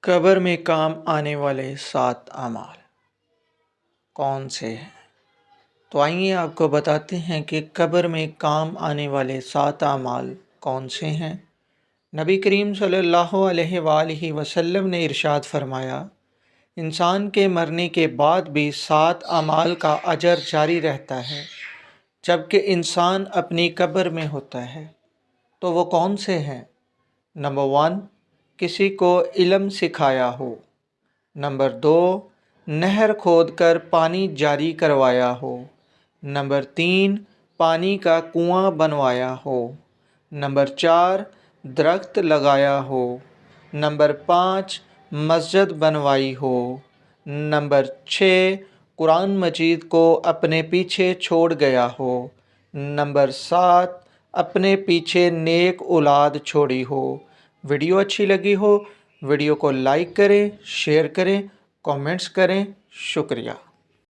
قبر میں کام آنے والے 7 اعمال کون سے ہیں؟ تو آئیے آپ کو بتاتے ہیں کہ قبر میں کام آنے والے 7 اعمال کون سے ہیں۔ نبی کریم صلی اللہ علیہ وآلہ وسلم نے ارشاد فرمایا، انسان کے مرنے کے بعد بھی 7 اعمال کا اجر جاری رہتا ہے جبکہ انسان اپنی قبر میں ہوتا ہے۔ تو وہ کون سے ہیں؟ نمبر 1، کسی کو علم سکھایا ہو۔ نمبر 2، نہر کھود کر پانی جاری کروایا ہو۔ نمبر 3، پانی کا کنواں بنوایا ہو۔ نمبر 4، درخت لگایا ہو۔ نمبر 5، مسجد بنوائی ہو۔ نمبر 6، قرآن مجید کو اپنے پیچھے چھوڑ گیا ہو۔ نمبر 7، اپنے پیچھے نیک اولاد چھوڑی ہو۔ ویڈیو اچھی لگی ہو، ویڈیو کو لائک کریں، شیئر کریں، کامنٹس کریں۔ شکریہ۔